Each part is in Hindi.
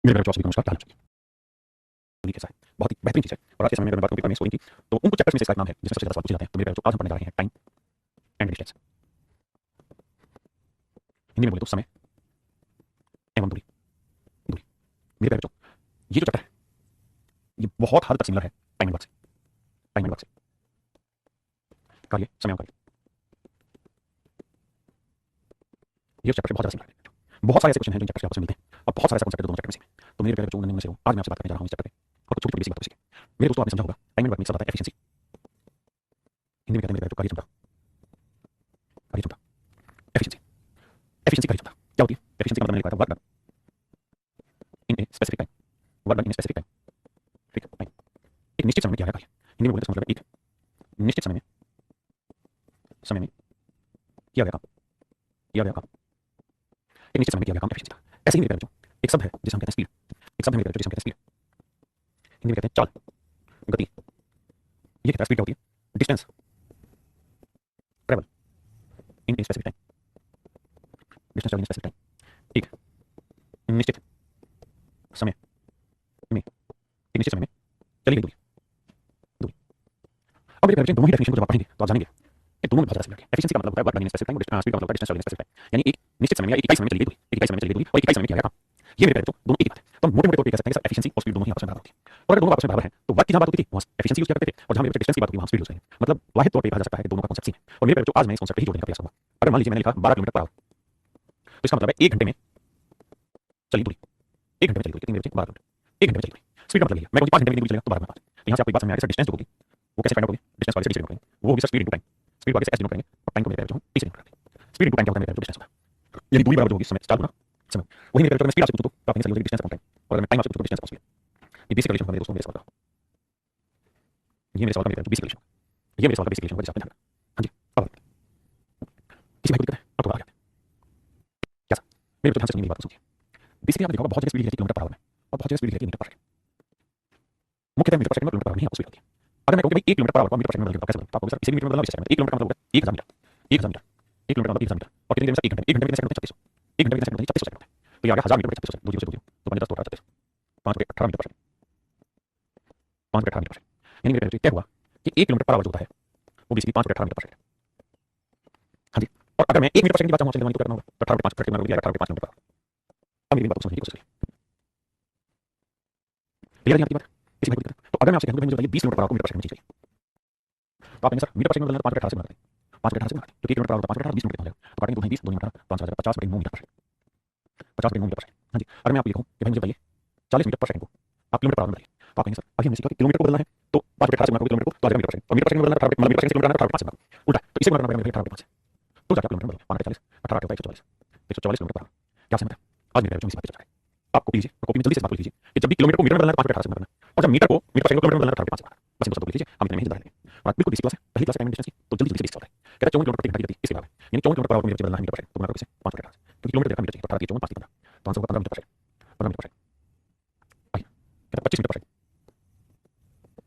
मेरे प्यारे बच्चों, आप सभी को नमस्कार। क्या हाल है? बोलिए कैसा है? बहुत ही बेहतरीन चीज़ है। और आज के समय में अगर मैं बात करूँ पेपर में स्कोरिंग की, तो उन कुछ चैप्टर्स में से इसका एक नाम है जिसमें सबसे ज़्यादा सवाल पूछे जाते हैं। तो मेरे प्यारे बच्चों, आज हम पढ़ने जा रहे हैं टाइम एंड डिस्टेंस। हिंदी में बोले तो समय एवं दूरी। दूरी। मेरे प्यारे बच्चों, ये जो चैप्टर है, ये बहुत हद तक सिमिलर है टाइम एंड वर्क से। टाइम एंड वर्क से कार्य, समय और कार्य, ये चैप्टर से बहुत ज़्यादा सिमिलर है। बहुत सारे ऐसे क्वेश्चन हैं जो इन चैप्टर से आपस में मिलते हैं और बहुत सारे ऐसे कॉन्सेप्ट है दोनों चैप्टर में से। तो मेरे प्यारे बच्चों, उनमें से हूँ आज मैं आपसे बात करने जा रहा हूँ इस चैप्टर पे और कुछ छोटी-छोटी बेसिक बातें सीखें। मेरे दोस्तों, आपने समझा होगा टाइम एंड वर्क में एक शब्द आता है एफिशिएंसी। हिंदी में कहते हैं मेरे प्यारे बच्चों कार्य क्षमता। कार्य क्षमता, एफिशिएंसी। एफिशिएंसी कार्य क्षमता क्या होती है? एफिशिएंसी का मतलब मैंने लिखा था work done in a specific time. Work done in a specific time. ठीक है? टाइम एक निश्चित समय में किया गया कार्य। हिंदी में बोले तो इसका मतलब है एक निश्चित समय में किया गया काम। किया गया काम। एक निश्चित समय में किया गया काम एफिशिएंसी था। ऐसे ही मेरे प्यारे बच्चों, एक शब्द है जिसे हम कहते हैं स्पीड। एक शब्द है मेरे प्यारे बच्चों जिसे हम कहते हैं स्पीड। हिंदी में कहते हैं चाल, गति। ये कहता है स्पीड क्या होती है? Distance travel in a specific time. Distance travel in specific time. एक निश्चित समय में, एक निश्चित समय में चली गई दूरी। दूरी। अब मेरे प्यारे बच्चों, दोनों ही डेफिनेशन को जब आप पढ़ेंगे तो आप जानेंगे कि दोनों में बहुत ज़्यादा सिमिलर है। एफिशिएंसी का मतलब होता है work done in a specific time, speed का मतलब होता है distance travel in a specific time. यानी एक निश्चित समय में या एक इकाई समय में चली गई दूरी, एक इकाई समय में चली गई दूरी और एक इकाई समय में किया गया काम। ये मेरे प्यारे बच्चों दोनों एक ही बात है। तो हम मोटे-मोटे तौर पे कह सकते हैं कि सर एफिशिएंसी और स्पीड दोनों ही आपस में बराबर होती है। और अगर दोनों आपस में बराबर हैं तो वर्क की जहाँ बात होती थी वहाँ एफिशिएंसी यूज़ किया करते थे और जहाँ मेरे बच्चे डिस्टेंस की बात होती है वहाँ स्पीड यूज़ करेंगे। मतलब वाहिद तौर पे कहा जा सकता है कि दोनों का कांसेप्ट सेम है। और मेरे प्यारे बच्चों, आज मैं इस कांसेप्ट को ही जोड़ने का प्रयास करूंगा। अगर मान लीजिए मैंने लिखा 12 किलोमीटर पर आवर, तो इसका मतलब है 1 घंटे में चली दूरी। 1 घंटे में चली दूरी कितनी मेरे बच्चे? 12 किलोमीटर। 1 घंटे में चली दूरी। स्पीड का मतलब ये है। मैं कहूँ 5 घंटे में कितनी दूरी चलेगा? तो 12 में 5। तो यहाँ से आपको एक बात समझ में आ गई, सर डिस्टेंस जो होगी वो कैसे फाइंड आउट होगी? डिस्टेंस वाले से डी से डिनोट करेंगे। वो होगी sir speed into time. Speed को आगे से एस डिनोट करेंगे और टाइम को मेरे प्यारे बच्चों टी से डिनोट करेंगे। स्पीड इनटू टाइम क्या होता है मेरे प्यारे बच्चों? डिस्टेंस होता है। यानी दूरी बराबर जो होगी समय, चाल गुना समय। वही मेरे प्यारे बच्चों, मैं स्पीड आपसे पूछूं तो आप कहेंगे सर ये डिस्टेंस अपॉन टाइम। और अगर मैं टाइम आपसे पूछूं तो डिस्टेंस अपॉन स्पीड। ये बेसिक रिलेशन है मेरे दोस्तों, मेरे सवाल का। ये मेरे सवाल का मेरे बेसिक रिलेशन। ये मेरे सवाल का बेसिक रिलेशन है जिसे आपने ध्यान रखना। हाँ जी। अब किसी भाई को दिक्कत है अब तो आ गया। क्या सर? मेरे बच्चों ध्यान से सुनिए मेरी बात को सुनिए। बेसिकली आपने देखा होगा बहुत जगह स्पीड लिखी है किलोमीटर पर आवर में और बहुत जगह स्पीड लिखी है मीटर पर सेकंड। मुख्यतः मीटर पर सेकंड में किलोमीटर पर आवर में ही आपको स्पीड होती है। अगर मैं कहूं कि भाई 1 किलोमीटर पर आवर को मीटर पर सेकंड में बदल दो कैसे बदलूं? तो आपको सर इसे मीटर में बदलना, इसे सेकंड में। 1 किलोमीटर का मतलब होगा 1000 मीटर। 1000 मीटर। 1 किलोमीटर मतलब 1000 मीटर। और कितनी देर में सर? 1 घंटे में। 1 घंटे में कितने सेकंड होते हैं? 3600। 1 घंटे में कितने सेकंड होते हैं? 3600 सेकंड होते हैं। तो ये आ गया 1000 मीटर पर 3600 सेकंड। 2 0 से 2 0 तो 5 10 तो 18 3600। 5 बटे 18 मीटर पर सेकंड। 5 बटे 18 मीटर पर सेकंड। यानी मेरे क्या हुआ कि 1 किलोमीटर पर आवर जो होता है वो बेसिकली 5 बटे 18 मीटर पर सेकंड। हाँ जी। और अगर मैं 1 मीटर पर सेकंड की बात चाहूं चलिए तो करना होगा तो 18 बटे 5 करके मैं 18 बटे 5 किलोमीटर पर आवर। अब मेरी बात को समझने की कोशिश करिए। क्लियर है आपकी बात? किसी भाई को दिक्कत है? तो अगर मैं आपसे कहूं कि मुझे बताइए 20 किलोमीटर पर आवर को मीटर पर सेकंड में चाहिए, तो आप कहेंगे सर मीटर पर सेकंड में बदलना तो 5 बटे 18 से बदलना है। 5 बटे 18 से बदलना है क्योंकि 1 किलोमीटर पर आवर 5 बटे 18 20 मिनट में हो जाएगा। तो काटेंगे 2 20 2 18 5 50 बटे 9 मीटर पर सेकंड। 50 बटे 9 मीटर पर सेकंड। हाँ जी। अगर मैं आपको लिखूं कि भाई मुझे बताइए 40 मीटर पर सेकंड को आप किलोमीटर पर आवर में बताइए, तो आप कहेंगे सर अभी हमने सीखा कि किलोमीटर को बदलना है तो 5 बटे 18 से गुणा करो किलोमीटर को तो आ जाएगा मीटर पर सेकंड। और मीटर पर सेकंड में बदलना है 18 मतलब मीटर पर सेकंड से गुणा करना है 18 बटे 5 से गुणा करो। उल्टा तो इसे गुणा करना पड़ेगा मेरे 18 बटे 5 से। तो जाकर किलोमीटर बदलो 5 बटे 40 18 8 होता है 144। 144 किलोमीटर पर आवर। क्या समझ है? आज मेरे बच्चों इसी बात पे चर्चा करें। आप कॉपी लीजिए और कॉपी में जल्दी से बात लिख लीजिए कि जब भी किलोमीटर को मीटर में बदलना है 5 बटे 18 से गुणा करना है और जब मीटर को मीटर पर सेकंड को किलोमीटर में बदलना है 18 बटे 5 से गुणा करना है। बस इन दो शब्दों को लिख लीजिए, हम इतने में ही जिंदा रहेंगे। और आज बिल्कुल बेसिक क्लास है, पहली क्लास है टाइम एंड डिस्टेंस की, तो जल्दी जल्दी से बेसिक सवाल है। कहता है 54 किलोमीटर प्रति घंटा की गति इसके बराबर है। यानी 54 किलोमीटर पर आवर को मेरे बच्चे बदलना है मीटर पर सेकंड तो गुणा करो इसे 5 बटे 18 से। क्योंकि किलोमीटर देखा मीटर चाहिए तो 18 54 5 3 15 तो आंसर होगा 15 metre per second. 15 metre per second. आइए कहता है 25 metre per second.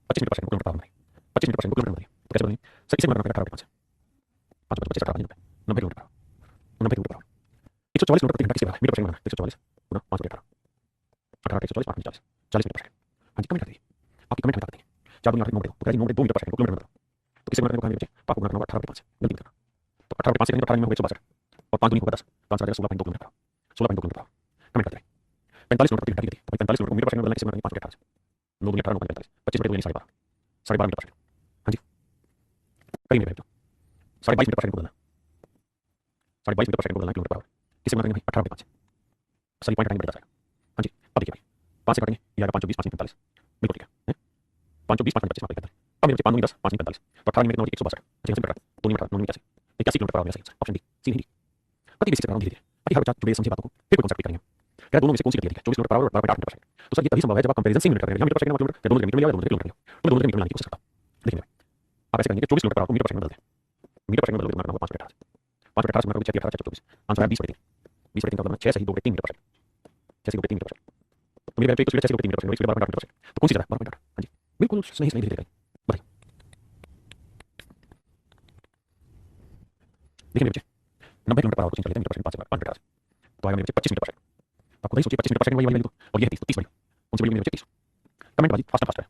25 metre per second को किलोमीटर पर आवर में 25 मीटर पर सेकंड को किलोमीटर में तो कैसे बदलेंगे सर? इसे गुणा करना पड़ेगा 18 बटे 5 से। 5 बटे 25 18 90 90 kilometre per our. 90 kilometre per our. 144 kilometre प्रति घंटा किसके बराबर है? मीटर पर सेकंड बनाना 144 गुणा 5 बटे 18 18 144 5 40 40 मीटर पर सेकंड। हाँ जी। कमेंट कर दीजिए, आपकी कमेंट हमें बता दीजिए। 4 दूनी 8 9 बटे 2 तो कहते हैं 9 बटे 2 मीटर पर सेकंड को किलोमीटर में बदलो। तो किसे गुणा करने को कहा मेरे बच्चे? तो आपको गुणा करना होगा 18 बटे 5 से। गलती मत करना। तो 18 बटे 5 से करेंगे तो 18 में होगा 162 और 5 दूनी होगा 10 तो आंसर आ जाएगा 16.2 kilometre per our. 16.2 kilometre per our. Comment करते रहिए। 45 किलोमीटर प्रति घंटा की गति तो 45 किलोमीटर को मीटर पर सेकंड में बदलना किसे गुणा करेंगे 5 बटे 18 से। 9 दूनी 18 9 45 25 बटे 2 यानी 12.5 12.5 मीटर पर सेकंड। हाँ जी। करेंगे मेरे बच्चों 22.5 मीटर पर सेकंड को बदलना 22.5 मीटर पर सेकंड को बदलना किलोमीटर पर आवर। किसे गुणा करेंगे भाई 18 बटे 5 से। सॉरी पॉइंट हटाएंगे बटे 10 आएगा। हाँ जी। अब देखिए भाई 5 से काटेंगे ये आएगा 5 20 5 45 बिल्कुल ठीक है 5 20 5 25 45। अब मेरे 5 10 5 45 तो 18 में 162 अच्छा यहाँ से कटा 2 में 18 9 में 81 किलोमीटर पर आवर मेरा ऑप्शन डी सी हिंदी। कति बेसिक चल रहा हूँ धीरे धीरे ताकि हर बच्चा जुड़े समझे बातों को फिर कॉन्सेप्ट करेंगे। क्या दोनों में से कौन सी गति है? 24 किलोमीटर पर आवर और 12.8 मीटर पर सेकंड। तो सर ये तभी संभव है जब आप कंपैरिजन सेम यूनिट कर रहे हैं या मीटर पर सेकंड किलोमीटर या दोनों मीटर में या दोनों किलोमीटर में तो दोनों मीटर में लाने की कोशिश करता हूं। देखिए आप ऐसे करेंगे 24 किलोमीटर पर आवर को मीटर पर सेकंड बदल दें। मीटर पर सेकंड बदल देना होगा 5 बटे 18 5 बटे 18 से गुणा करोगे 6 18 24 आंसर है 20 बटे 3 20 बटे 3 का मतलब 6 सही 2 बटे 3 मीटर पर सेकंड 6 सही 2 बटे 3 मीटर पर सेकंड। तो मेरी वैल्यू 6 सही 2 बटे 3 metre per second speed 12.8 metre per second तो कौन सी ज्यादा 12.8? हां जी बिल्कुल सही सही धीरे धीरे बताइए। देखिए मेरे बच्चे 90 किलोमीटर पर आवर को चेंज कर लेते हैं मीटर पर सेकंड 5 बटे 18 तो आएगा मेरे बच्चे 25 मीटर पर सेकंड। आप खुद ही सोचिए 25 मीटर पर सेकंड वही वाली वैल्यू तो और ये है 30, तो 30 बड़ी कौन सी बड़ी होगी मेरे बच्चे? 30। कमेंट बाजी फास्ट फास्ट है।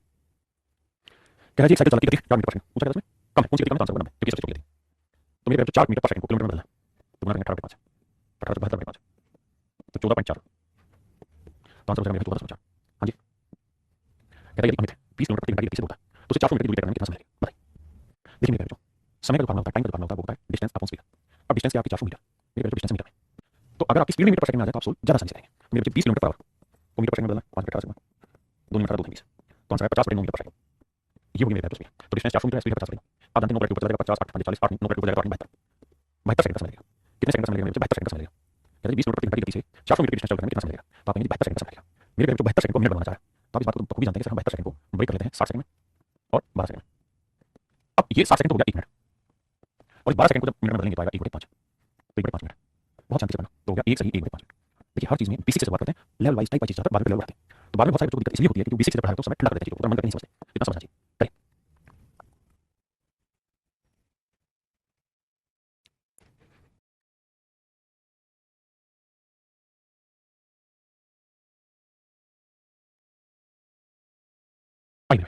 कह रहा है जी एक साइकिल चलती कितनी 4 मीटर पर सेकंड, ऊंचाई कितना कम है, कौन सी गति कम है? तो आंसर होगा 90, क्योंकि सबसे छोटी गति। तो मेरे 4 मीटर पर सेकंड को किलोमीटर में बदलना है, तो गुना करेंगे 18/5, 18/72/5, तो 14.4, तो आंसर हो जाएगा मेरा 14.4। हाँ जी, कहता है यदि अमित 20 किलोमीटर प्रति घंटा की गति से दौड़ता है तो उसे 400 मीटर की दूरी तय करने में कितना समय लगेगा? बताइए। देखिए मेरे बच्चों, समय का जो फार्मूला होता है, टाइम का जो फार्मूला होता है, वो होता है डिस्टेंस अपॉन स्पीड। अब डिस्टेंस है आपकी 400 मीटर, मेरे बच्चों डिस्टेंस मीटर में, तो अगर आपकी स्पीड मीटर पर सेकंड में आ जाए तो आप सोल्व ज्यादा आसानी से करेंगे। तो मेरे बच्चे 20 किलोमीटर पर आवर को मीटर पर सेकंड में बदलना है, 5 मीटर 18 सेकंड, 2 मीटर 2 20, तो आंसर है 50/9 मीटर पर सेकंड। ये होगी मेरे बच्चों स्पीड। तो डिस्टेंस 400 मीटर है, स्पीड 50 सेकंड। आप जानते हैं 9 के ऊपर चला जाएगा 50, 8 40, 8 9 के ऊपर जाएगा 72, 72 सेकंड का समय लगेगा। कितने सेकंड का समय लगेगा मेरे बच्चे? 72 सेकंड का समय लगेगा। कहते हैं 20 किलोमीटर प्रति घंटे की गति से 400 मीटर की डिस्टेंस चलने में कितना समय लगेगा? तो आप कहेंगे 72 सेकंड का समय लगेगा। मेरे बच्चों 72 सेकंड को मिनट बनाना चाह रहा है, तो आप इस बात को बखूबी जानते हैं कि हम 72 सेकंड को ब्रेक कर लेते हैं 60 सेकंड में और 12 सेकंड में। अब ये 60 सेकंड तो हो गया 1 मिनट, और इस 12 सेकंड को जब मिनट में बदलेंगे तो आएगा 1/5, तो 1/5 मिनट। बहुत शांति से करना, तो हो गया 1 सही 1/5 मिनट। देखिए हर चीज में बेसिक से शुरुआत करते हैं, लेवल वाइज टाइप वाइज चीज जाता है, बाद में लेवल बढ़ाते हैं। तो बाद में बहुत सारे बच्चों को दिक्कत इसलिए होती है क्योंकि बेसिक से पढ़ाया तो समय ठंडा कर देते हैं चीजों को, तो मन करके नहीं समझते, इतना समझना चाहिए। करें आइए,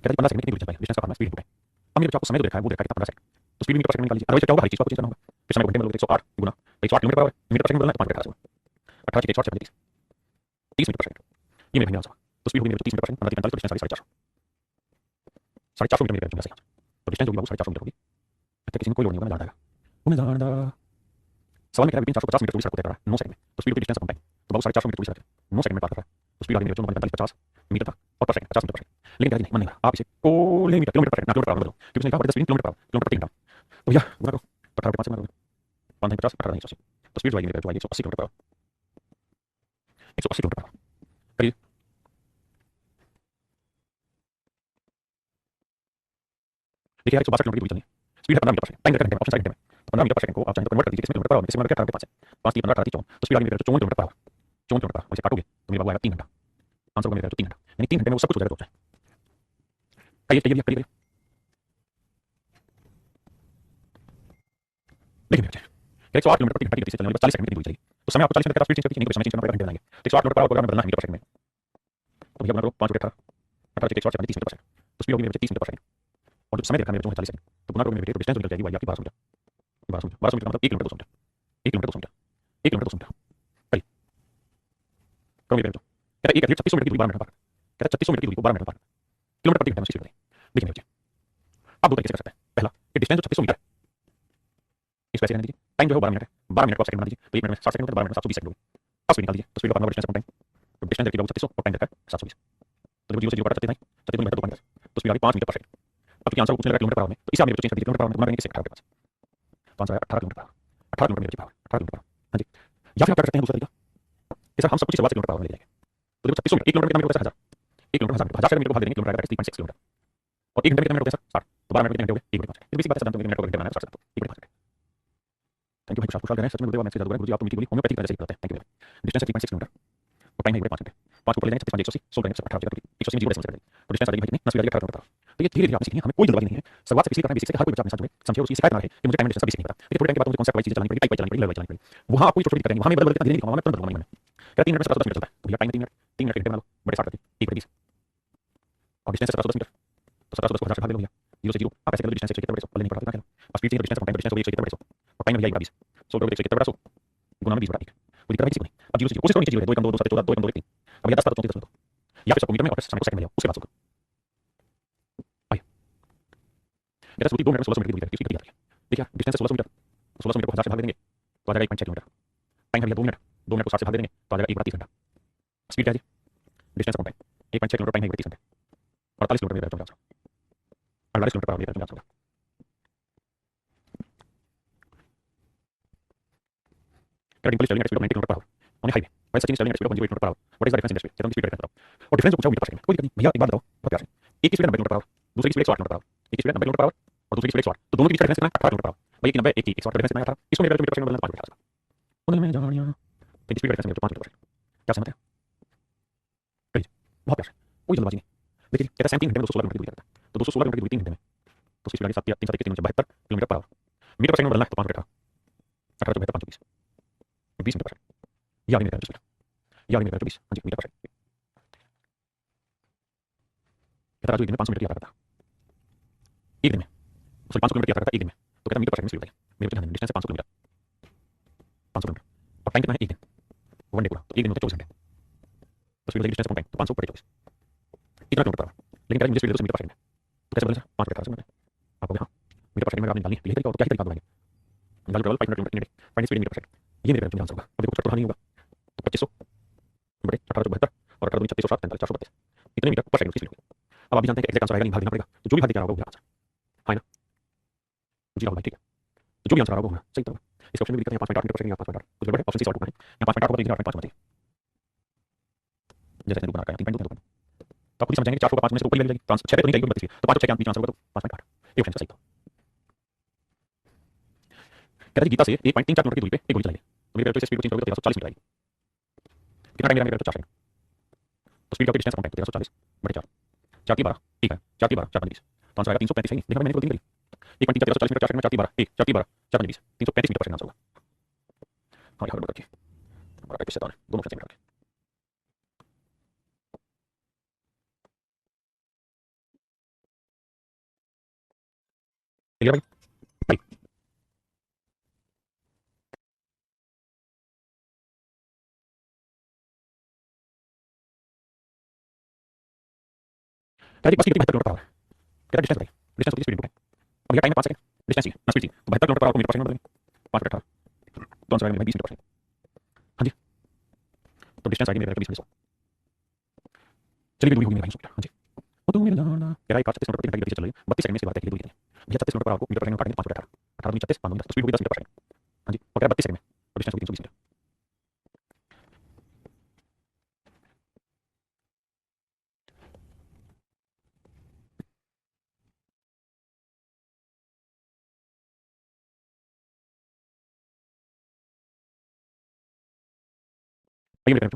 कहता है 15 सेकंड में कितनी दूरी चल पाएगा? डिस्टेंस का फार्मूला स्पीड इनटू टाइम। अब मेरे बच्चों आपको समय जो देखा है वो देखा है कितना 15 सेकंड, तो स्पीड मीटर पर सेकंड में निकाल लीजिए, अदरवाइज क्या होगा हर चीज को आपको चेंज करना होगा। फिर समय को घंटे में लोगे 108 गुना 108 kilometre per our, metre per second बदलना है तो 5 मीटर 18 सेकंड, 18 से 108 से 30 मीटर पर सेकंड, ये मेरे आंसर। तो स्पीड होगी मेरे 30 मीटर पर सेकंड, 15 45 तो डिस्टेंस आ गई 450, 450 मीटर मेरे बच्चों का सही आंसर। तो डिस्टेंस होगी बाबू 450 मीटर होगी। अच्छा किसी ने कोई लोड नहीं होगा, मैं जान जाएगा, उन्हें जान सवाल में कह रहा है विपिन 450 मीटर दूरी सड़क को तय कर रहा है 9 सेकंड में, तो स्पीड डिस्टेंस अपॉन टाइम, तो बाबू 450 मीटर दूरी सड़क है 9 सेकंड में पार कर रहा है, तो स्पीड आ गई मेरे बच्चों 45 50 मीटर तक और पर सेकंड 50 मीटर पर सेकंड। लेकिन नहीं मन नहीं रहा, आप इसे कोले मीटर किलोमीटर पर सेकंड ना किलोमीटर पर आवर बदलो, क्योंकि उसने कहा 10 किलोमीटर पर आवर किलोमीटर प्रति घंटा, तो भैया गुना करो 18/5 से गुना करो 5 50 18 180, तो स्पीड जो आएगी मेरे जो आएगी 180 kilometre per our, 180 kilometre per our. करिए देखिए यार 162 किलोमीटर की दूरी चलनी है, स्पीड है 15 मीटर पर सेकंड, टाइम घंटे में, ऑप्शन साइड घंटे में, तो 15 मीटर पर सेकंड को आप चाहें तो कन्वर्ट कर दीजिए किसमें किलोमीटर पर आवर में, किसमें किलोमीटर पर आवर में, 5 3 15 18 30 54, तो स्पीड आ गई मेरे 54 kilometre per our, 54 kilometre per our, वैसे काटोगे तो मेरे बाबू आएगा 3 घंटा, आंसर होगा मेरे 3 घंटा, यानी 3 घंटे में वो सब कुछ हो जाएगा। तो करिए करिए करिए, देखिए मेरे बच्चे 108 किलोमीटर प्रति घंटे की गति से चलने वाली बस 40 सेकंड की दूरी चलेगी, तो समय आपको 40 मिनट के स्पीड चेंज करके नहीं तो समय चेंज करना पड़ेगा, घंटे बनाएंगे, तो 108 किलोमीटर पर आवर को बदलना है मीटर पर सेकंड में, तो भैया गुना करो 5 18 18 से 108 से 30 मीटर पर सेकंड, तो स्पीड होगी मेरे 30 मीटर पर सेकंड, और जो समय देखा मेरे 40 सेकंड, तो गुना करो मेरे तो डिस्टेंस जो निकल जाएगी वो आएगी आपकी 1200 मीटर, 1200 मीटर का मतलब 1 kilometre 200 metre, 1 kilometre 200 metre, 1 kilometre 200 metre. करिए करो मेरे तो कहता है एक एथलीट 3600 मीटर की दूरी 12 मिनट में पार करता है, कहता है 3600 मीटर की दूरी को 12 मिनट में पार करता है, किलोमीटर प्रति घंटे में उसकी स्पीड बताइए। देखिए मेरे बच्चे आप दो तरीके से कर सकते हैं, पहला कि डिस्टेंस जो 3600 मीटर है इस वैसे रहने दीजिए, टाइम जो है 12 मिनट है, 12 मिनट को आप सेकंड बना दीजिए, तो 1 मिनट में 60 सेकंड होता है, 12 मिनट में 720 सेकंड होगी। अब स्पीड निकाल दीजिए, तो स्पीड का फार्मूला डिस्टेंस अपॉन टाइम, तो डिस्टेंस देखिए 3600 और टाइम देखा है 720, तो जब 0 से 0 काटा 37 37 मीटर 2 घंटे, तो स्पीड आ गई 5 मीटर पर सेकंड। अब क्योंकि आंसर पूछने लगा किलोमीटर पर आवर में, तो इसे आप मेरे को चेंज कर दीजिए किलोमीटर पर आवर में, गुना करेंगे किससे 18 के पास, तो आंसर आएगा 18 किलोमीटर पर आवर, 18 किलोमीटर मेरे पावर, 18 किलोमीटर पर आवर। हाँ जी, या फिर आप क्या कर सकते हैं दूसरा तरीका, कि सर हम सब कुछ शुरुआत से किलोमीटर पर आवर में ले जाएंगे, तो देखो 3600 मीटर 1 किलोमीटर कितना मीटर होता है 1000, 1 किलोमीटर 1000 मीटर, 1000 से मीटर को भाग देंगे किलोमीटर आएगा 3.6 किलोमीटर, और 1 घंटे में कितना मिनट होते हैं सर 60, तो 12 मिनट में कितने घंटे हो गए 1/5, ये बेसिक बात है जानते होंगे, मिनट को घंटे बनाना है 60 तो 1/5 घंटे। थैंक यू भाई खुशहाल रहे हैं, सच में गुरुदेव मैसेज गुरुजी आप तो मीठी बोली होम्योपैथिक तरह से ही बताते हैं, थैंक यू। डिस्टेंस है 3.6 किलोमीटर और टाइम है 5 घंटे, 5 को ऊपर ले जाएंगे 36 180 सोल्व करेंगे 18 क्योंकि 180 में 0 डेसिमल करेंगे, तो डिस्टेंस आ जाएगी भाई कितनी 10 18 किलोमीटर। तो ये धीरे धीरे आप सीखेंगे, हमें कोई जल्दबाजी नहीं है, शुरुआत से इसलिए करना है बेसिक से, हर कोई बच्चा अपने साथ जुड़े समझे और उसकी शिकायत ना रहे कि मुझे टाइम एंड डिस्टेंस का बेसिक नहीं पता, लेकिन थोड़े टाइम के बाद मुझे कॉन्सेप्ट वाइज चीजें चलानी पड़ेगी, टाइप वाइज चलानी पड़ेगी, लेवल वाइज चलानी पड़ेगी, वहां आप कोई छोटी करेंगे, वहां मैं बदल बदल के धीरे धीरे मैं तुरंत बदलूंगा नहीं, क्या 3 मिनट में 10 मिनट चलता है, तो भैया टाइम 3 मिनट के घंटे बना लो, बड़े 60 करके 1/20, और डिस्टेंस 1710 मीटर, तो 1710 को 1000 से भाग दे लो भैया, 0 से 0 आप ऐसे कर लो, डिस्टेंस कितना बड़े 100 पहले नहीं पढ़ा इतना, अब speed change distance time distance हो गई 100 कितना बड़े 100 और टाइम भैया 1/20, सोल्व करोगे 100 कितना बड़ा 100 गुना में 20 बटा 1, कोई दिक्कत है किसी को नहीं। अब 0 से 0 कोशिश करो नीचे 0 2 कम 2 2 7 14 2 कम 2 1 3, अब भैया 10 7 34 10 या फिर सबको मीटर में और फिर समय को सेकंड में ले आओ, उसके बाद सोल्व करो। आइए मेरा सूत्र 2 मिनट में 1600 मीटर की दूरी तक कितनी याद रखिए, देखिए डिस्टेंस है 1600 मीटर, 1600 मीटर को 1000 से भाग देंगे तो आ जाएगा 1.6 किलोमीटर, टाइम है भैया 2 मिनट को 60 से भाग देंगे तो आ जाएगा 1/30 घंटा, स्पीड क्या है जी distance upon time 1.6 kilometre, time है 1/30 घंटे, 48 किलोमीटर मेरा आंसर, 48 किलोमीटर पर आवर मेरा आंसर होगा। Dimple stalling at speed of 90 kilometre per hour on highway, while Sachin stalling at speed of 0 kilometre per hour, what is the difference in speed, कहता हूं स्पीड का बताओ, और डिफरेंस को पूछा मीटर पर सेकंड, कोई दिक्कत नहीं भैया, एक बात बताओ बहुत प्यार से, एक की स्पीड 90 किलोमीटर पर आवर, दूसरी की स्पीड 108 किलोमीटर पर आवर, एक की स्पीड 90 किलोमीटर पर आवर और दूसरी की स्पीड 108, तो दोनों की बीच का डिफरेंस कितना है 18 किलोमीटर पर आवर, भाई एक की 90 एक की 108 का डिफरेंस कितना है 18, इसको मेरे मीटर पर सेकंड बदलना 5 मीटर उन्हें मैं जानिया, तो स्पीड का डिफरेंस मेरे 5 मीटर पर सेकंड, क्या समझ है करिए बहुत प्यार से, कोई जल्दबाजी नहीं। देखिए कहता है 3 घंटे में 216 किलोमीटर की दूरी करता है, तो 216 किलोमीटर की दूरी 3 घंटे में, तो स्पीड आ गई 7 3 7 3 72 kilometre per our, metre per second बदलना है तो 5 मीटर 18 18 तो 72 520 20 मीटर पर सेकंड, ये आ गई मेरे स्पीड। ये आगे मेरा 24 हाँ जी मीटर पर सेकंड। कहता राजू एक दिन में 500 मीटर की यात्रा करता एक दिन में, सॉरी 500 किलोमीटर की यात्रा करता एक दिन में, तो कहता मीटर पर सेकंड स्पीड बताइए। मेरे बच्चे डिस्टेंस है 500 किलोमीटर, 500 किलोमीटर और टाइम कितना है एक दिन, वन डे पूरा, तो एक दिन में 24 घंटे, तो स्पीड डिस्टेंस अपॉन टाइम, तो 500 बटे 24 कितना किलोमीटर पर आवर। लेकिन कहता है मुझे स्पीड दे दो मीटर पर सेकंड में, तो कैसे बोले सर 5 बटे 18 आपको यहाँ मीटर पर सेकंड में आपने निकालनी है, तो यही तरीका, तो क्या ही तरीका बताएंगे निकाल travel 500 kilometre in day find speed in metre per second, ये मेरे आंसर होगा। अब देखो चक्कर नहीं होगा, तो 2500 बटे 1872 और 18 दूनी 36 7 432 इतने मीटर पर सेकंड की स्पीड होगी। अब आप भी जानते हैं कि एग्जैक्ट आंसर आएगा नहीं, भाग देना पड़ेगा, तो जो भी भाग दिया होगा वो आंसर है ना जी राहुल भाई ठीक है। तो जो भी आंसर आएगा वो सही होगा। इस ऑप्शन में भी दिक्कत है, यहाँ 5 मीटर पर सेकंड, यहाँ 5 मीटर कुछ गड़बड़ है, ऑप्शन सी सॉल्व करना है, यहाँ 5 मीटर होगा तो इधर 8.5 होना चाहिए, जैसे मैंने बना रखा है 3.2 तो आप खुद समझ जाएंगे 4 को 5 में से ऊपर ही लग जाएगी, तो आंसर 6 पे तो नहीं जाएगी, 32 तो 5 और 6 के बीच में आंसर होगा तो 5.8 ये ऑप्शन सही था। कहते हैं गीता से 1.34 किलोमीटर की दूरी पे एक गोली चलाई, तो मेरे से स्पीड चेंज करोगे तो 1340 मीटर आएगी, कितना टाइम मेरा 4 सेकंड, तो स्पीड का डिस्टेंस अपॉन टाइम 1340 बटे 4 4 की 12 ठीक है 4 की 12 4 20 तो आंसर आएगा 335 सही। देखा मैंने गलती करी 1.34 1340 मीटर 4 सेकंड में 4 की 12 1 4 की 12 4 20 335 मीटर पर सेकंड आंसर होगा। हाँ यहाँ गड़बड़ रखिए हमारा टाइप से है दोनों ऑप्शन सेकंड रखिए क्लियर भाई भाई कहते बस की गति 72 किलोमीटर पर आवर, कहता डिस्टेंस बताइए, डिस्टेंस होती है स्पीड इनटू टाइम, अब ये टाइम है 5 सेकंड डिस्टेंस ही है ना स्पीड थी, तो 72 किलोमीटर पर आवर को मीटर पर सेकंड में बदलेंगे 5 बटे 18 तो आंसर आएगा मेरा 20 मीटर पर सेकंड। हाँ जी तो डिस्टेंस आएगी मेरा 20 मीटर, चलिए दूरी होगी मेरा 200 मीटर। हाँ जी वो तो मेरा जाना कह रहा है 36 मीटर पर 3 घंटे चल रही है 32 सेकंड में से बात है दूरी कितनी है भैया 36 मीटर पर आपको मीटर पर सेकंड काटेंगे 5 बटे 18 18 दूनी 36 5 दूनी 10 तो स्पीड होगी 10 मीटर पर सेकंड। हाँ जी और कह रहा है 32 सेकंड में और डिस्टेंस होगी 320 मीटर। आइए मेरे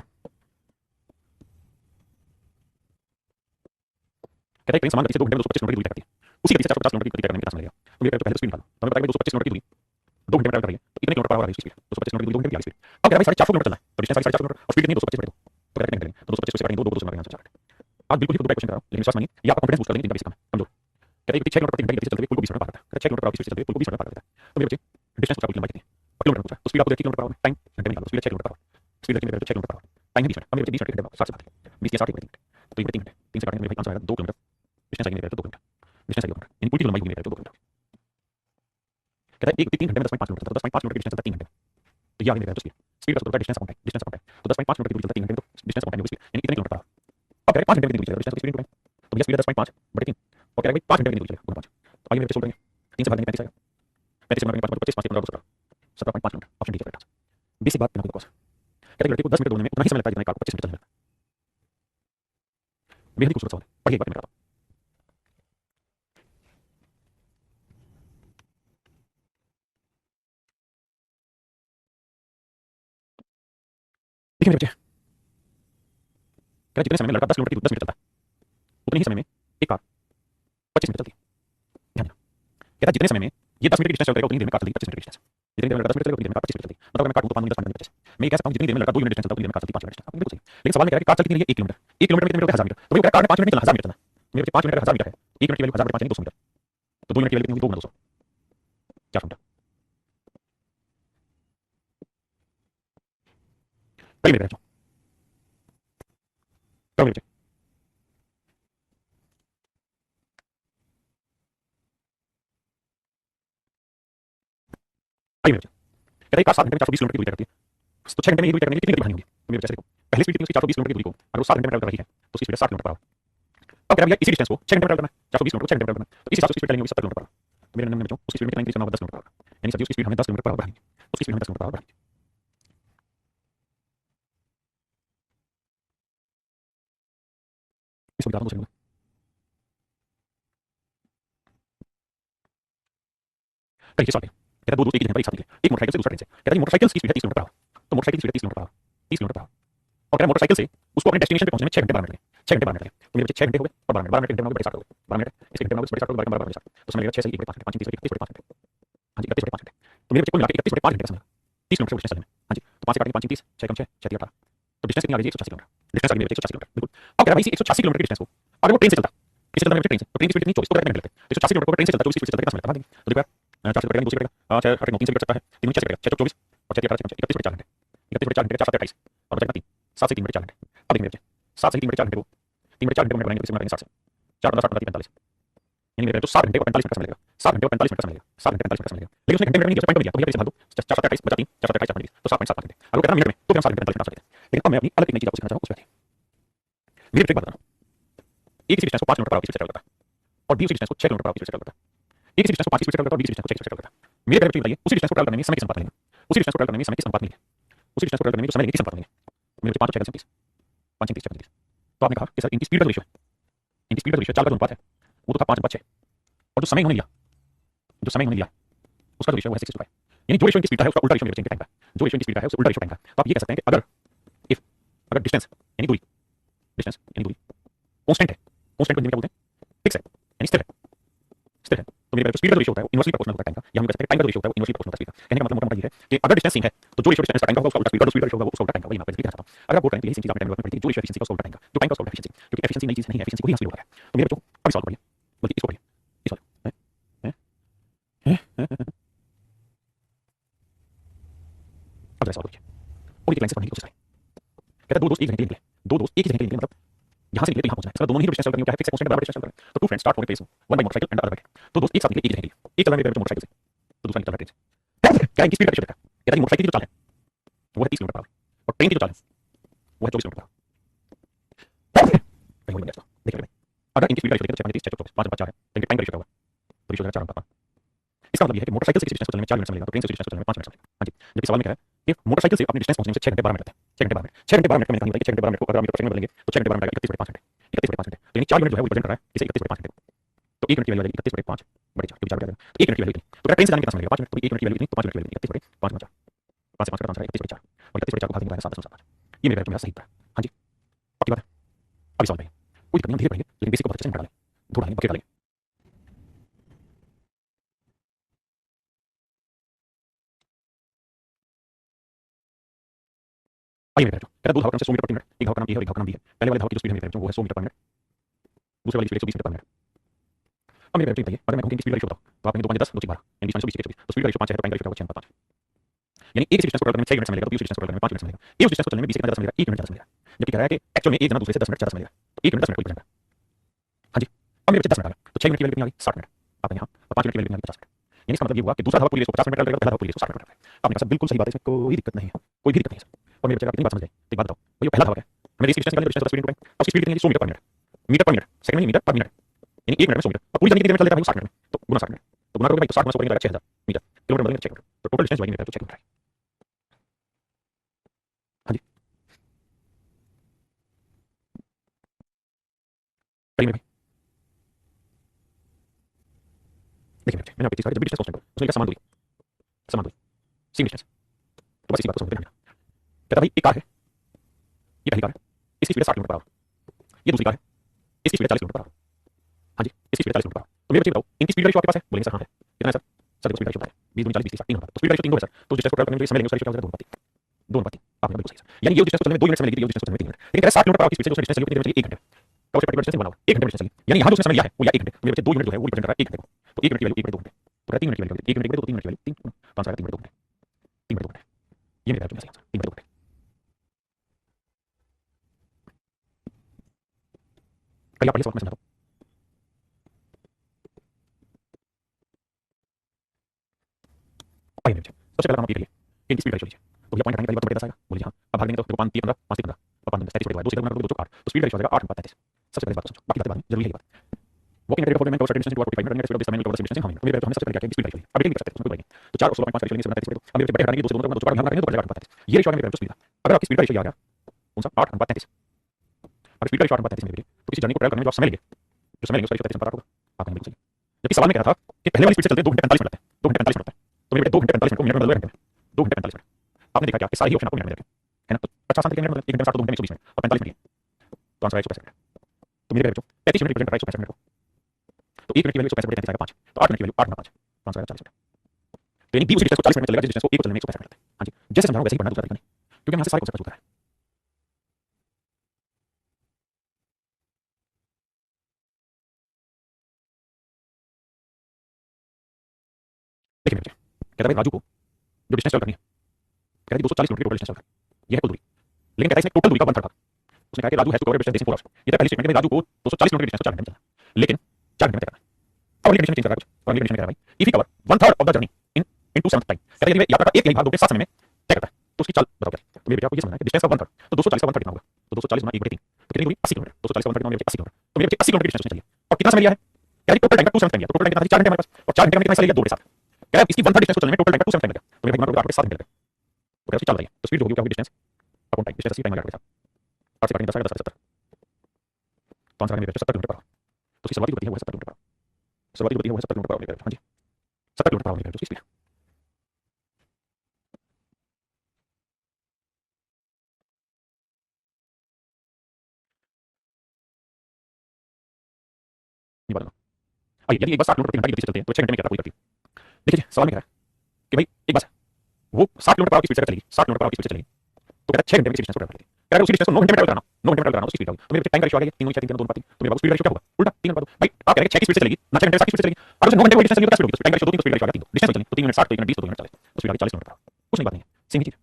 कहता है ट्रेन समान गति से 2 घंटे में 225 किलोमीटर की दूरी तय करती है, उसी गति से 450 किलोमीटर की दूरी तय करने में कितना समय लगेगा, तो मेरे पहले स्पीड निकालो, तो हमें बताया 225 किलोमीटर की दूरी 2 घंटे में ट्रैवल कर रही है, तो इतने किलोमीटर पर आवर आ रही है स्पीड 225 किलोमीटर की दूरी 2 घंटे की आ रही स्पीड। अब कह रहा है 450 किलोमीटर चलना है, तो डिस्टेंस 450 किलोमीटर और स्पीड कितनी है 225 बटे 2 तो कहते हैं तो 225 से काटेंगे 2 2 से मारेंगे आंसर 4। आज बिल्कुल ही खुद क्वेश्चन कर रहा हूं लेकिन विश्वास मानिए ये आपका कॉन्फिडेंस बूस्ट कर देंगे 3 घंटे से कम है समझो। कहते हैं 6 किलोमीटर प्रति घंटे की गति से चलते हुए पुल को 20 मिनट में पार करता है, 6 किलोमीटर प्रति घंटे से चलते हुए पुल को 20 मिनट में पार करता है, तो मेरे बच्चे डिस्टेंस पूछा लंबाई कितनी है किलोमीटर पूछा, तो स्पीड आपको 30 किलोमीटर पर आवर टाइम घंटे में निकालो, speed 6 kilometre per our speed लगती है मेरे 6 किलोमीटर पर आवर टाइम है 20 मिनट, अब मेरे 20 मिनट के घंटे 60 से बात है 20 के 60 मिनट तो ये 3 घंटे 3 से काटेंगे मेरे भाई आंसर आएगा 2 किलोमीटर डिस्टेंस आएगी मेरे तो 2 किलोमीटर डिस्टेंस आएगी यानी पुल की लंबाई होगी मेरे तो 2 किलोमीटर। कहता है एक 3 घंटे में 10.5 किलोमीटर तो 10.5 किलोमीटर की डिस्टेंस चलता है 3 घंटे तो ये आगे मेरे तो स्पीड स्पीड का होता है distance upon time distance upon time तो 10.5 किलोमीटर की दूरी चलता है 3 घंटे तो डिस्टेंस अपॉन टाइम होगी स्पीड यानी इतने किलोमीटर पर अब कह रहे 5 घंटे की दूरी चलेगा डिस्टेंस स्पीड तो भैया स्पीड 10.5 बटे 3 और कह रहे भाई 5 घंटे की दूरी चलेगा 5 तो आगे मेरे सोल्व करेंगे 3 से भाग देंगे 35 आएगा 35 से भाग देंगे 25 5 15 17.5 किलोमीटर ऑप्शन डी है करेक्ट आंसर। बेसिक बात बिना कोई कहते हैं लड़के को 10 मिनट दौड़ने में उतना ही समय लगता है जितना कार को 25 मिनट चलने में लगता है। बेहद ही खूबसूरत सवाल है पढ़िए एक बार मेरा देखिए मेरे बच्चे कहता है जितने समय में लड़का 10 किलोमीटर की 10 मीटर चलता है उतने ही समय में एक कार 25 मीटर चलती है ध्यान देना। कहता है जितने समय में ये 10 मीटर की डिस्टेंस चल करेगा उतनी देर में कार चलेगी 25 मीटर की डिस्टेंस जितनी देर में लड़का 10 मीटर चलेगा उतनी देर में कार 25 मीटर चलती मतलब मैं कार को 5 मिनट 10 मिनट 25 मैं कह सकता हूँ जितनी देर में लड़का 2 यूनिट डिस्टेंस चलता है उतनी देर में कार चलती 5 मिनट बिल्कुल सही। लेकिन सवाल में कह रहा है कार चलती है 1 किलोमीटर 1 किलोमीटर में कितने मीटर 1000 मीटर तो कार ने 5 मिनट में चलना 1000 मीटर चलना मेरे 5 मिनट का 1000 मीटर है 1 मिनट की वैल्यू 1000 बटे 5 यानी 200 मीटर तो 2 मिनट की वैल्यू कितनी होगी 2 गुना 200 400 मीटर। कई मेरे बच्चों कई मेरे बच्चे कई मेरे बच्चे कहता है कार 7 घंटे में 420 किलोमीटर की दूरी तय करती है तो 6 घंटे में ये दूरी तय करने के लिए कितनी गति बढ़ानी होगी तो मेरे बच्चे देखो पहले स्पीड कितनी उसकी 420 किलोमीटर की दूरी को अगर वो 7 घंटे में ट्रैवल कर रही है तो उसकी स्पीड है 60 किलोमीटर पर आवर। अब कह रहा है इसी डिस्टेंस को 6 घंटे में ट्रैवल करना है 420 किलोमीटर 6 घंटे में ट्रैवल करना है तो इस हिसाब से स्पीड चलेंगे 70 किलोमीटर पर आवर। तो मेरे नन्हे बच्चों उसकी स्पीड कितनी चलना होगा 10 किलोमीटर पर आवर यानी सर उसकी स्पीड हमें 10 किलोमीटर पर आवर बढ़ानी है उसकी स्पीड हमें 10 किलोमीटर पर आवर बढ़ानी है। इसको बताता हूँ दूसरे में कई सवाल है कहता है दो दोस्त एक ही जगह पर एक साथ निकले एक मोटरसाइकिल से दूसरा ट्रेन से कहता है मोटरसाइकिल की स्पीड है 30 किलोमीटर पर आवर तो मोटरसाइकिल की स्पीड है 30 kilometre per our 30 kilometre per our और कह रहा है मोटरसाइकिल से उसको अपने डेस्टिनेशन पे पहुंचने में 6 घंटे 12 मिनट लगे 6 घंटे 12 मिनट लगे तो मेरे बच्चे 6 घंटे हो गए और 12 मिनट के घंटे में बड़े 60 हो गए 12 मिनट इसके घंटे में बड़े 60 हो गए 12 बड़े 60 तो समय लगेगा 6 से 1 बटे 5 घंटे 5 30 बटे 5 घंटे हाँ जी 31 बटे 5 घंटे तो मेरे बच्चे को मिला के 31 बटे 5 घंटे का समय 30 किलोमीटर डिस्टेंस चलने में हाँ जी तो 5 से काटेंगे 5 30 6 कम 6 6 18 तो डिस्टेंस कितनी आ गई 186 किलोमीटर, डिस्टेंस आ गई 186 किलोमीटर बिल्कुल। अब कह रहा है भाई 186 किलोमीटर की डिस्टेंस को अगर वो ट्रेन से चलता, किससे चलता है ट्रेन से, तो ट्रेन की स्पीड कितनी 24, तो कितने मिनट लगते हैं, 186 किलोमीटर को ट्रेन से चलता 24 स्पीड से चलता है, कितना समय लगता है, तो देखो यार 4 से कटेगा, 2 से कटेगा, 6 8 9 3 से कट सकता है, 3 6 से कटेगा, 6 24 और 6 18 31 बटे 4 घंटे, 31 बटे 4 घंटे 4 7 28 और बचेगा 3 7 से 3 बटे 4 घंटे। अब देखिए बच्चे 7 से 3 बटे 4 घंटे को 3 बटे 4 घंटे को बनाएंगे, किससे बनाएंगे 60 से 4 15 60 45, यानी मेरे तो 7 घंटे और 45 मिनट का समय लगेगा, 7 घंटे और 45 मिनट का समय लगेगा, 7 घंटे 45 मिनट का समय लगेगा, लेकिन उसने घंटे में नहीं दिया, पॉइंट में दिया, तो भैया कैसे भाग दो 4 7 28 बचा 3 4 7 28 तो 7.7 घंटे, अगर वो कहता मिनट में तो हम 7 घंटे 45 मिनट सकते हैं। लेकिन अब मैं अपनी अलग एक नई चीज आपको सिखाना चाहूंगा, उसमें मेरे ट्रिक बताना, एक ही डिस्टेंस को 5 किलोमीटर पर आवर की स्पीड से ट्रैवल करता है और दूसरी डिस्टेंस को 6 किलोमीटर पर आवर की स्पीड से ट्रैवल करता है, एक ही डिस्टेंस को 5 की स्पीड से ट्रैवल करता है और दूसरी डिस्टेंस को 6 की स्पीड से ट्रैवल करता है। मेरे पहले बताइए उसी डिस्टेंस को ट्रैवल करने में समय किस अनुपात में लगेगा, उसी डिस्टेंस को ट्रैवल करने में समय किस अनुपात में लगेगा, उसी डिस्टेंस को ट्रैवल करने में जो समय लगेगा किस अनुपात में लगेगा, मेरे 5 और 6 का 30 5 30 30। तो आपने कहा कि सर इनकी स्पीड का रेशियो है, इनकी स्पीड का रेशियो चाल का जो अनुपात है वो तो था 5/6 और जो समय इन्होंने लिया, जो समय इन्होंने लिया उसका जो रेशियो वो है 6:5, यानी जो रेशियो इनकी स्पीड का है उसका उल्टा रेशियो मेरे चेन के टाइम का, जो रेशियो इनकी स्पीड का है उसका उल्टा रेशियो टाइम का। तो आप ये कह सकते हैं कि अगर डिस्टेंस यानी दूरी, डिस्टेंस यानी दूरी कांस्टेंट है, कांस्टेंट को हिंदी में क्या बोलते हैं, फिक्स है यानी स्थिर है, स्थिर है, तो मेरे जो स्पीड का रेशियो होता है वो इनवर्सली प्रोपोर्शनल होता है टाइम का, या हम कह सकते हैं टाइम का जो रेशियो होता है वो इनवर्सली प्रोपोर्शनल होता है स्पीड का। कहने का मतलब मोटा मोटा ये है कि अगर डिस्टेंस सेम है तो जो रेशियो डिस्टेंस का टाइम का होगा उसका उल्टा स्पीड का, जो स्पीड का रेशियो होगा उसका उल्टा टाइम का, वही मैं आपको एक्सप्लेन करता हूं। अगर आप बोल रहे हैं तो यही चीज आपने टाइम में पढ़ी थी, जो रेशियो एफिशिएंसी का उसका उल्टा टाइम का, जो टाइम का उसका उल्टा एफिशिएंसी, क्योंकि एफिशिएंसी नई चीज नहीं है, एफिशिएंसी को ही हासिल होता है। तो मेरे बच्चों अभी सॉल्व करिए, बल्कि इसको पढ़िए, इस वाले हैं हैं अब जरा सॉल्व करिए और एक लाइन से पढ़ने की कोशिश करें। कहता है दो दोस्त एक जगह के लिए निकले, दो दोस्त एक ही जगह के लिए निकले, मतलब यहाँ से निकले तो यहाँ पहुंचना है, दोनों ही डिस्टेंस चल करनी है, फिक्स है, कांस्टेंट बराबर डिस्टेंस चल रहा है, तो two friends start from place one by motorcycle and other bike. तो दोस्त एक साथ निकले एक जगह के लिए, एक चल रहा है मेरे मोटरसाइकिल से तो दूसरा निकल रहा है ट्रेन से। क्या इनकी स्पीड का रेशियो देखा, कहता है मोटरसाइकिल की जो चाल है वो है 30 किलोमीटर पर आवर और ट्रेन की जो चाल है वो है 24 किलोमीटर पर आवर। कहीं बोल गया देखिए भाई, अगर इनकी स्पीड का रेशियो देखो 30 6 24 5 4 है, तो इनके टाइम का रेशियो क्या होगा, तो रेशियो है 4:5। इसका मतलब ये है कि मोटरसाइकिल से किसी डिस्टेंस को चलने में 4 मिनट समय लगेगा, तो ट्रेन से डिस्टेंस को चलने में 5 मिनट समय लगेगा। हां जी, जबकि सवाल में क्या है कि मोटरसाइकिल से अपने डिस्टेंस पहुंचने में 6 घंटे 12 मिनट लगते हैं, 6 घंटे 12 मिनट, 6 घंटे 12 मिनट का मैंने कहा कि 6 घंटे 12 मिनट को अगर हम मीटर पर सेकंड में बदलेंगे तो 6 घंटे 12 मिनट आएगा 31 बटे 5 घंटे, 31 बटे 5 घंटे, तो यानी 4 यूनिट जो है वो रिप्रेजेंट कर रहा है इसे 31 बटे 5 घंटे को, तो 1 मिनट की वैल्यू आ जाएगी 31 बटे 5 बटे 4, क्योंकि 4 बटे जाएगा, तो 1 मिनट की वैल्यू इतनी, तो ट्रेन से जाने के कितना समय लगेगा 5 मिनट, तो 1 मिनट की वैल्यू इतनी, तो 5 मिनट की वैल्यू इतनी, 31 बटे 5 गुणा 4, 5 से 5 का आंसर है 31 बटे 4 और 31 बटे 4 को भाग देंगे 7.75, ये मेरा मेरा सही उत्तर है। हां जी पक्की बात है, अभी सॉल्व करिए, कोई दिक्कत नहीं, धीरे पढ़ेंगे लेकिन बेसिक को बहुत अच्छे से पढ़ा लें, थोड़ा नहीं बकेट डालेंगे। आइए मेरे बच्चों, कहता है दो धावक क्रम से 100 मीटर प्रति मिनट, एक धावक का नाम ए है और एक धावक का नाम बी है। पहले वाले धावक की जो स्पीड है मेरे बच्चों वो है 100 मीटर पर मिनट, दूसरे वाली स्पीड 120 मीटर पर मिनट। अब मेरे बच्चों बताइए, अगर मैं कहूं कि इनकी स्पीड का रेशियो बताओ, तो आप कहेंगे 2 5 10 2 6 12, यानी 20 20 20 तो स्पीड का रेशियो 5 है तो टाइम का रेशियो होगा 6:5, यानी एक डिस्टेंस को ट्रैवल करने में 6 मिनट समय लगेगा, तो दूसरी डिस्टेंस को ट्रैवल करने में 5 मिनट समय लगेगा। ये उस डिस्टेंस को चलने में 20 से कितना ज़्यादा समय लगेगा, 1 मिनट ज़्यादा समय लगेगा, जबकि कह रहा है कि एक्चुअल में एक जना दूसरे से 10 मिनट ज़्यादा समय लगेगा, तो 1 मिनट 10 मिनट को रिप्रेजेंट करता है। हां जी, अब मेरे बच्चे 10 मिनट आ गए, तो 6 मिनट की वैल्यू कितनी आ गई 60 मिनट, आप यहाँ और 5 मिनट की वैल्यू कितनी आ गई 50 मिनट, यानी इसका मतलब ये हुआ कि दूसरा धावक पूरी रेस को 50 मिनट ट्रैवल करेगा, पहला धावक पूरी रेस को 60 मिनट ट्रैवल करेगा। आपने कहा सर बिल्कुल सही बात है, इसमें कोई दिक्कत नहीं है, कोई भी दिक्कत नहीं है सर, और मेरे बच्चे आप इतनी बात समझ गए, तो एक बात बताओ भई पहला धावक है, हमें रेस की डिस्टेंस निकालनी है, डिस्टेंस 10 मिनट में, अब स्पीड कितनी है 100 metre per minute, metre per minute, second में मीटर पर मिनट, यानी 1 मिनट में 100 मीटर, और पूरी जर्नी कितनी देर में चल जाता है भाई 60 मिनट में, तो गुना 60 मिनट, तो गुना करोगे भाई तो 60 गुना 100 करेंगे 6000 मीटर, किलोमीटर बदलेंगे 6 किलोमीटर, तो टोटल डिस्टेंस जो आएगी मेरे बच्चों 6 किलोमीटर। हां जी करिए मेरे भाई, देखिए मेरे बच्चे मैंने आपको चीज कहा जब भी डिस्टेंस कांस्टेंट हो उसमें क्या समान दूरी सेम डिस्टेंस, तो बस इसी बात को समझते हैं। कहता भाई एक कार है, ये पहली कार है, इसकी स्पीड है 60 किलोमीटर पर आवर, ये दूसरी कार है, इसकी स्पीड है 40 किलोमीटर पर आवर। हाँ जी, इसकी स्पीड है 40 किलोमीटर पर आवर, तो मेरे बच्चे बताओ इनकी स्पीड रेशियो आपके पास है, बोलेंगे सर हाँ है, कितना है सर, सर देखो स्पीड रेशियो है 20 20 40 30 3 होता है, तो स्पीड रेशियो 3 है सर, तो डिस्टेंस को ट्रैवल करने में समय लेंगे उसका रेशियो क्या हो जाएगा 2 अनुपात 3, आपने बिल्कुल सही सर, यानी ये डिस्टेंस को चलने में 2 मिनट समय लगेगी, ये डिस्टेंस को चलने में 3 मिनट, लेकिन कह रहा है 60 किलोमीटर पर आवर की स्पीड से दूसरा डिस्टेंस चाहिए कितनी देर में चाहिए 1 घंटे, तो उससे पर्टिकुलर डिस्टेंस बनाओ 1 घंटे में डिस्टेंस चाहिए, यानी यहाँ जो उसने समय लिया है वो या 1 घंटे, मेरे बच्चे 2 यूनिट जो है वो रिप्रेजेंट कर रहा है 1 घंटे को, तो 1 मिनट की वैल्यू 1 बटे 2 घंटे, तो 3 मिनट की वैल्यू 1 मिनट की वैल्यू 3 मिनट की वैल्यू 3 5 3 बटे 2 घंटे, 3 बटे 2 घंटे, ये मेरा सही आंसर 3 बटे 2 घंटे। कल आप पहले सवाल में समझा दो, आइए मेरे बच्चे सबसे पहला काम आप ये करिए कि इनकी स्पीड रेशियो लीजिए, तो भैया पॉइंट हटाएंगे पहली बात तो बड़े 10 आएगा, बोलिए हाँ, अब भाग देंगे तो देखो 5 3 15 5 3 15 और 5 33 बटे 2 से गुना करोगे 2 8, तो स्पीड रेशियो आ जाएगा 8:33। सबसे पहले बात समझो, बाकी बातें बाद में जरूरी है ये बात। वॉकिंग एट 4 में cover distance to 45 minute speed of this man cover distance हम, तो मेरे हमने सबसे पहले क्या किया स्पीड रेशियो, अभी नहीं कर सकते उसमें कोई नहीं, तो 4 और 16.5 रेशियो लेंगे 37 बटे 2, अब मेरे बड़े हटाएंगे 2 से दोनों 2 4 हटाएंगे तो बचेगा 8:33, ये रेशियो आ गया मेरे स्पीड का। अगर आपकी स्पीड का रेशियो आ गया कौन सा 8:33, अगर स्पीड का रेशियो 8:33 मेरे तो किसी जर्नी को ट्रैवल करने में जो आप समय लेंगे, जो समय लेंगे उसका रेशियो 33 होगा, आपका बिल्कुल सही। जबकि सवाल में कह रहा था कि पहले वाली स्पीड से चलते 2 घंटे 45 मिनट लगते हैं, 2 घंटे 45 मिनट लगता है, तो मेरे 2 घंटे 45 मिनट को मिनट में बदल घंटे में, 2 घंटे 45 मिनट, आपने देखा क्या कि सारे ही ऑप्शन आपको मिनट में रखे है ना, तो 50 मिनट मतलब 1 घंटे 60 2 घंटे 120 मिनट और 45 मिनट, तो आंसर है 165 मिनट। तो मेरे बच्चों 33 मिनट रिप्रेजेंट कर रहा है 165 मिनट को, तो 1 मिनट की वैल्यू 165 बटे 33 आएगा 5, तो 8 मिनट की वैल्यू 8 5, तो आंसर आएगा 40 मिनट। तो यानी बी उसी डिस्टेंस को 40 मिनट में चलेगा जिस डिस्टेंस को ए को चलने में 165 मिनट लगता है। हां जी, जैसे समझाऊंगा वैसे ही पढ़ना दूसरा तरीका नहीं, क्योंकि हम यहां से सारे कॉन्सेप्ट होता है। कहता है राजू को जो डिस्टेंस कवर करनी है, कहता है 240 किलोमीटर टोटल डिस्टेंस कवर, ये है कुल दूरी। लेकिन कहता है इसने टोटल दूरी का 1/3 भाग। उसने कहा कि Raju has to cover distance in 4 hours. ये था पहली स्टेटमेंट में राजू को 240 किलोमीटर डिस्टेंस को 4 घंटे में चलना है, लेकिन 4 घंटे में तय करना है। अब अगली कंडीशन चेंज कर रहा है कुछ, और अगली कंडीशन कह रहा है भाई if he cover 1/3 of the journey in 2 7 time, कहता है यदि यात्रा का एक यही भाग 2 के 7 समय में तय करता है तो उसकी चाल बताओ क्या है। तो मेरे बेटे आपको ये समझना है कि डिस्टेंस का 1/3, तो 240 का 1/3 कितना होगा, तो 240 गुना 1/3 तो कितनी दूरी 80 किलोमीटर, 240 का 1/3 कितना मेरे बच्चे 80 किलोमीटर, तो मेरे बच्चे 80 किलोमीटर की डिस्टेंस चलिए। और कितना समय लिया है, कह रही टोटल टाइम का 2 7 टाइम लिया, तो टोटल टाइम कितना 4 घंटे हमारे पास, और 4 घंटे में कितना समय लिया 2 के साथ, कह रहा है इसकी 1/3 डिस्टेंस को चलने में टोटल टाइम का 2 7 टाइम लगा, तो मेरे भाई आपको 7 घंटे लगे। तो क्या उसकी चाल बताइए, तो स्पीड जो होगी क्या होगी distance upon time, distance time लगा के साथ 8 से काटेंगे 10 10 70, तो आंसर आएगा मेरे 70 किलोमीटर पर आवर। तो उसकी शुरुआती गति है वो है 70 किलोमीटर पर आवर, शुरुआती गति है वो है 70 किलोमीटर पर आवर। हां जी 70 किलोमीटर पर आवर निकल जो उसकी स्पीड। ये बताना आइए, यदि एक बस 60 किलोमीटर प्रति घंटा की गति से चलते हैं तो 6 घंटे में क्या पूरी करती है। देखिए जी सवाल में कह रहा है कि भाई एक बस है वो 60 किलोमीटर पर आवर की स्पीड से चलेगी, 60 किलोमीटर पर आवर की स्पीड से चलेगी, तो कहता है 6 घंटे में किसी डिस्टेंस को ट्रैवल करेगी। कह रहा है उसी डिस्टेंस को 9 घंटे में ट्रैवल कराना, 9 घंटे में ट्रैवल कराना उसकी स्पीड होगी। तो मेरे टाइम का रेशियो आ गया 3 3 दोनों पाती, तो मेरे बाबू स्पीड रेशियो क्या होगा उल्टा 3 अनुपात 2। भाई आप कह रहे हैं 6 की स्पीड से चलेगी ना 6 घंटे में 7 की स्पीड से चलेगी, और उसे 9 घंटे में डिस्टेंस चलेगी तो क्या स्पीड होगी, तो टाइम रेशियो 2 3 तो स्पीड रेशियो आ गया 3 डिस्टेंस चलेगी तो 3 मिनट 60 तो 1 मिनट 20 तो 2 मिनट 40 तो स्पीड आ गई 40 किलोमीटर पर आवर। कुछ नहीं बात नहीं है, सेम ही चीज।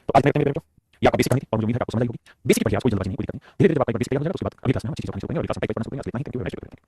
तो आज मेरे बेटो ये आपका बेसिक कहानी थी और मुझे उम्मीद है आपको समझ आई होगी। बेसिक पढ़िए, आपको जल्दबाजी नहीं, कोई दिक्कत नहीं, धीरे धीरे जब आपका बेसिक तैयार हो जाएगा उसके बाद अगली क्लास में हम अच्छी चीजों को सीखेंगे और अगली क्लास में टाइप 1 सुनेंगे, अगली क्लास में टाइप 1 सुनेंगे।